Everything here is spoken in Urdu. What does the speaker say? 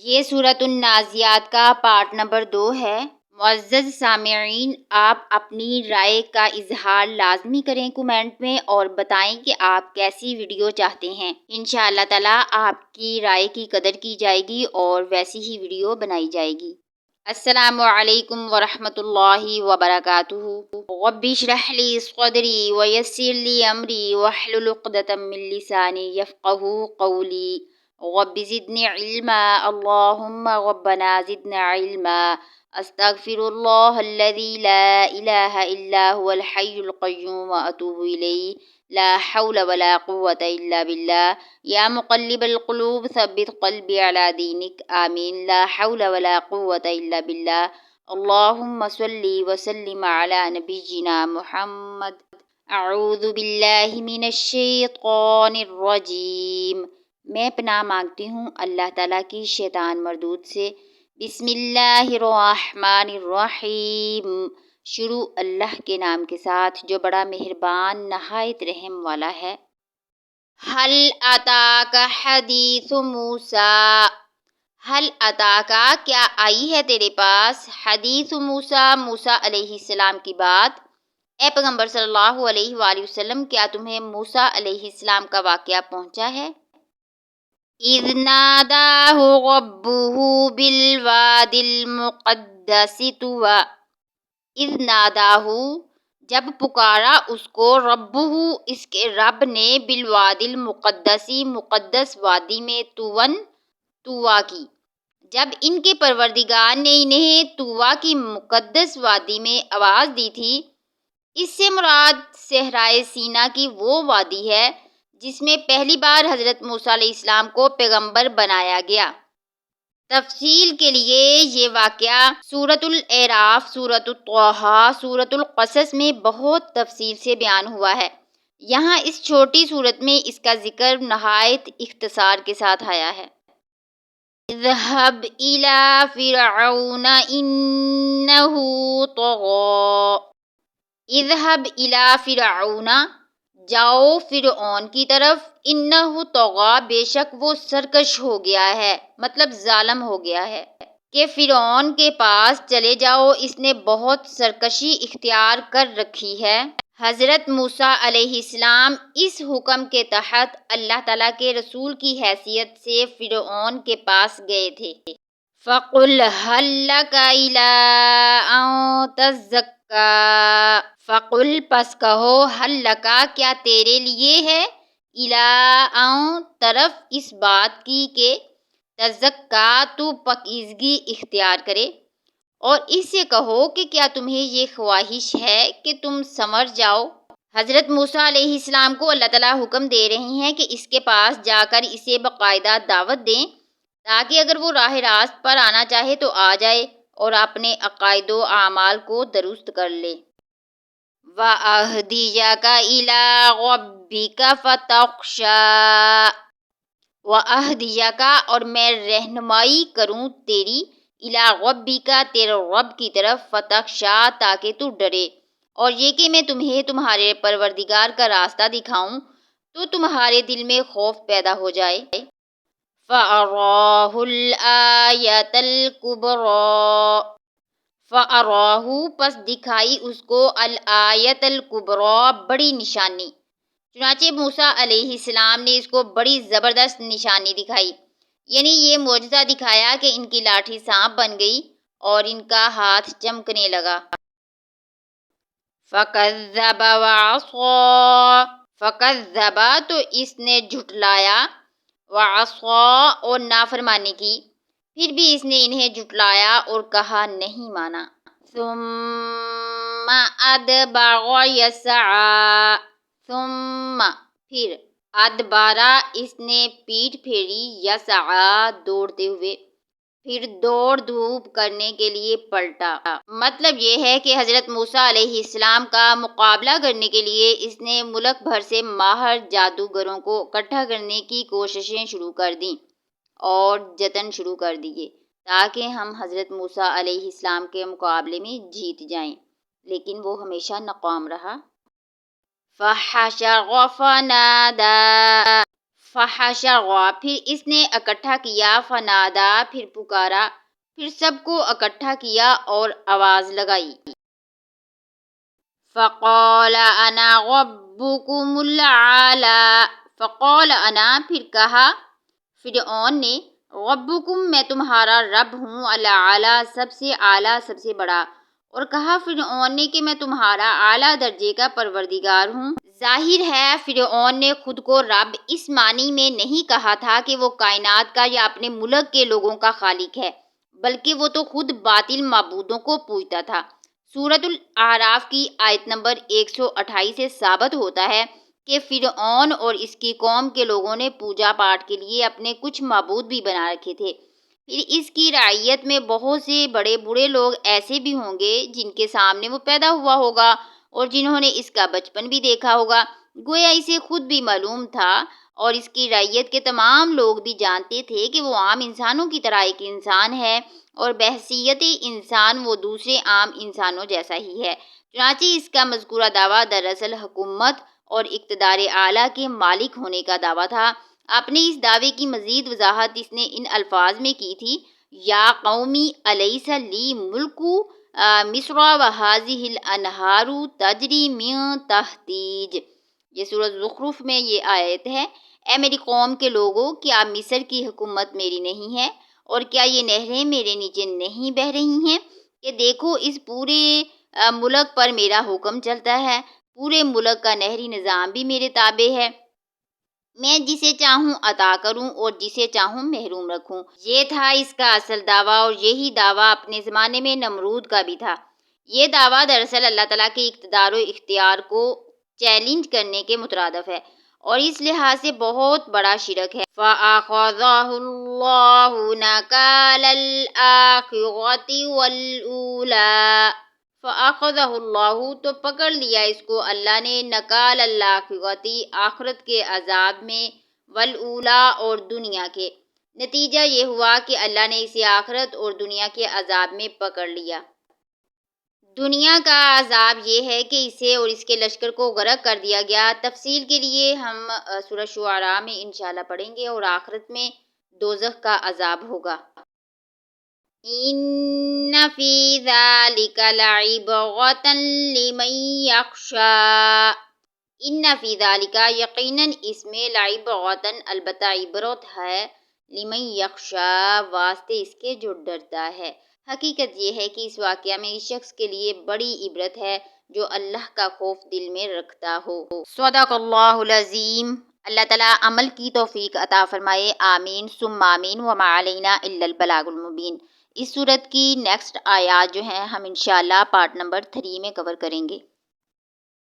یہ سورۃ النازعات کا پارٹ نمبر 2 ہے۔ معزز سامعین، آپ اپنی رائے کا اظہار لازمی کریں کمنٹ میں اور بتائیں کہ آپ کیسی ویڈیو چاہتے ہیں۔ انشاءاللہ تعالی آپ کی رائے کی قدر کی جائے گی اور ویسی ہی ویڈیو بنائی جائے گی۔ السلام علیکم ورحمۃ اللہ وبرکاتہ۔ رب اشرح لی صدری ویسر لی امری واحلل عقدۃ من لسانی یفقہوا قولی۔ رب زدنی علما اللہم ربنا زدنا علما۔ استغفر اللہ الذی لا الہ الا هو الحی القیوم واتوب الیہ لا حول ولا قوة الا باللہ۔ یا مقلب القلوب ثبت قلبی علی دینک آمین لا حول ولا قوة الا باللہ۔ اللہم صلی وسلم علی نبینا محمد۔ اعوذ باللہ من الشیطان الرجیم۔ میں پناہ مانگتی ہوں اللہ تعالیٰ کی شیطان مردود سے۔ بسم اللہ الرحمن الرحیم۔ شروع اللہ کے نام کے ساتھ جو بڑا مہربان نہایت رحم والا ہے۔ حل اتاک حدیث موسیٰ۔ حل اتاک کیا آئی ہے تیرے پاس، حدیث موسیٰ موسیٰ علیہ السلام کی بات۔ اے پیغمبر صلی اللہ علیہ وآلہ وسلم، کیا تمہیں موسیٰ علیہ السلام کا واقعہ پہنچا ہے؟ اذ ناداہ ربہ بالوادی المقدس طویٰ۔ اذ ناداہ جب پکارا اس کو، ربہ اس کے رب نے، بالوادی المقدس مقدس وادی میں، طویٰ کی، جب ان کے پروردگار نے انہیں طویٰ کی مقدس وادی میں آواز دی تھی۔ اس سے مراد صحرائے سینا کی وہ وادی ہے جس میں پہلی بار حضرت موسیٰ علیہ السلام کو پیغمبر بنایا گیا۔ تفصیل کے لیے یہ واقعہ سورۃ الاعراف، سورۃ طٰہٰ، سورۃ القصص میں بہت تفصیل سے بیان ہوا ہے۔ یہاں اس چھوٹی سورت میں اس کا ذکر نہایت اختصار کے ساتھ آیا ہے۔ اذهب إلى فرعون إنه طغى۔ اذهب إلى فرعون، جاؤ فرعون کی طرف، انہ طغیٰ، بے شک وہ سرکش ہو گیا ہے، مطلب ظالم ہو گیا ہے، کہ فرعون کے پاس چلے جاؤ، اس نے بہت سرکشی اختیار کر رکھی ہے۔ حضرت موسیٰ علیہ السلام اس حکم کے تحت اللہ تعالیٰ کے رسول کی حیثیت سے فرعون کے پاس گئے تھے۔ فَقُلْ هَلْ لَكَ إِلَىٰ أَن تَزَّكَّىٰ۔ فَقُلْ پس کہو، هَلْ لَكَ کیا تیرے لیے ہے، إِلَىٰ أَن طرف اس بات کی کہ تَزَّكَّىٰ تو پاکیزگی اختیار کرے، اور اس سے کہو کہ کیا تمہیں یہ خواہش ہے کہ تم سنور جاؤ۔ حضرت موسیٰ علیہ السلام کو اللہ تعالیٰ حکم دے رہے ہیں کہ اس کے پاس جا کر اسے باقاعدہ دعوت دیں، تاکہ اگر وہ راہ راست پر آنا چاہے تو آ جائے اور اپنے عقائد و اعمال کو درست کر لے۔ وَأَهْدِيَكَ إِلَىٰ رَبِّكَ فَتَخْشَىٰ۔ وَأَهْدِيَكَ اور میں رہنمائی کروں تیری، إِلَىٰ رَبِّكَ تیرے رب کی طرف، فَتَخْشَىٰ تاکہ تو ڈرے، اور یہ کہ میں تمہیں تمہارے پروردگار کا راستہ دکھاؤں تو تمہارے دل میں خوف پیدا ہو جائے۔ فَأَرَاهُ الْآيَةَ الْكُبْرَىٰ۔ فَأَرَاهُ پس دکھائی اس کو، الآیۃ الکبریٰ بڑی نشانی۔ چنانچہ موسیٰ علیہ السلام نے اس کو بڑی زبردست نشانی دکھائی، یعنی یہ معجزہ دکھایا کہ ان کی لاٹھی سانپ بن گئی اور ان کا ہاتھ چمکنے لگا۔ فَكَذَّبَ وَعَصَىٰ۔ فَكَذَّبَ تو اس نے جھٹلایا، وَعَصَىٰ اور نافرمانی کی، پھر بھی اس نے انہیں جھٹلایا اور کہا نہیں مانا۔ ثُمَّ أَدْبَرَ يَسْعَىٰ۔ ثُمَّ پھر، أَدْبَرَ اس نے پیٹھ پھیری، يَسْعَىٰ دوڑتے ہوئے، پھر دوڑ دھوپ کرنے کے لیے پلٹا۔ مطلب یہ ہے کہ حضرت موسیٰ علیہ السلام کا مقابلہ کرنے کے لیے اس نے ملک بھر سے ماہر جادوگروں کو اکٹھا کرنے کی کوششیں شروع کر دیں اور جتن شروع کر دیے تاکہ ہم حضرت موسیٰ علیہ السلام کے مقابلے میں جیت جائیں، لیکن وہ ہمیشہ ناکام رہا۔ فَحَشَرَ فَنَادَىٰ۔ فحشر پھر اس نے اکٹھا کیا، فنادا پھر پکارا، پھر سب کو اکٹھا کیا اور آواز لگائی، فقال انا ربکم الاعلی، فقال انا پھر کہا فرعون نے، ربکم میں تمہارا رب ہوں، الاعلی سب سے اعلیٰ سب سے بڑا، اور کہا فرعون نے کہ میں تمہارا اعلیٰ درجے کا پروردگار ہوں۔ ظاہر ہے فرعون نے خود کو رب اس معنی میں نہیں کہا تھا کہ وہ کائنات کا یا اپنے ملک کے لوگوں کا خالق ہے، بلکہ وہ تو خود باطل معبودوں کو پوجتا تھا۔ سورۃ الاعراف کی آیت نمبر 128 سے ثابت ہوتا ہے کہ فرعون اور اس کی قوم کے لوگوں نے پوجا پاٹ کے لیے اپنے کچھ معبود بھی بنا رکھے تھے۔ پھر اس کی رعیت میں بہت سے بڑے بوڑھے لوگ ایسے بھی ہوں گے جن کے سامنے وہ پیدا ہوا ہوگا اور جنہوں نے اس کا بچپن بھی دیکھا ہوگا، گویا اسے خود بھی معلوم تھا اور اس کی رعیت کے تمام لوگ بھی جانتے تھے کہ وہ عام انسانوں کی طرح ایک انسان ہے اور بحیثیت انسان وہ دوسرے عام انسانوں جیسا ہی ہے۔ چنانچہ اس کا مذکورہ دعویٰ دراصل حکومت اور اقتدار اعلیٰ کے مالک ہونے کا دعویٰ تھا۔ اپنے اس دعوے کی مزید وضاحت اس نے ان الفاظ میں کی تھی، یا قومی الیس لی ملک مصر وہذہ الانہار تجری من تحتی۔ یہ سورۃ زخرف میں یہ آیت ہے، اے میری قوم کے لوگوں، کیا مصر کی حکومت میری نہیں ہے اور کیا یہ نہریں میرے نیچے نہیں بہہ رہی ہیں؟ کہ دیکھو اس پورے ملک پر میرا حکم چلتا ہے، پورے ملک کا نہری نظام بھی میرے تابع ہے، میں جسے چاہوں عطا کروں اور جسے چاہوں محروم رکھوں۔ یہ تھا اس کا اصل دعویٰ، اور یہی دعویٰ اپنے زمانے میں نمرود کا بھی تھا۔ یہ دعویٰ دراصل اللہ تعالیٰ کے اقتدار و اختیار کو چیلنج کرنے کے مترادف ہے اور اس لحاظ سے بہت بڑا شرک ہے۔ فَأَخَذَهُ اللَّهُ نَكَالَ الْآخِرَةِ وَالْأُولَىٰ، فَأَخَذَهُ اللَّهُ تو پکڑ لیا اس کو اللہ نے، نکال الآخرۃ آخرت کے عذاب میں، والأولیٰ اور دنیا کے۔ نتیجہ یہ ہوا کہ اللہ نے اسے آخرت اور دنیا کے عذاب میں پکڑ لیا۔ دنیا کا عذاب یہ ہے کہ اسے اور اس کے لشکر کو غرق کر دیا گیا۔ تفصیل کے لیے ہم سورہ شعراء میں انشاءاللہ پڑھیں گے، اور آخرت میں دوزخ کا عذاب ہوگا۔ ان فی ذلک لعبرۃ لمن یخشی، ان فی ذلک یقیناً اس میں لعبرۃ البتہ عبرت ہے، لمن یخشی واسطے اس کے جو ڈرتا ہے۔ حقیقت یہ ہے کہ اس واقعہ میں اس شخص کے لیے بڑی عبرت ہے جو اللہ کا خوف دل میں رکھتا ہو۔ صدق اللہ العظیم۔ اللہ تعالیٰ عمل کی توفیق عطا فرمائے، آمین ثم آمین، وما علینا الا البلاغ المبین۔ اس صورت کی نیکسٹ آیات جو ہیں ہم انشاءاللہ پارٹ نمبر 3 میں کور کریں گے۔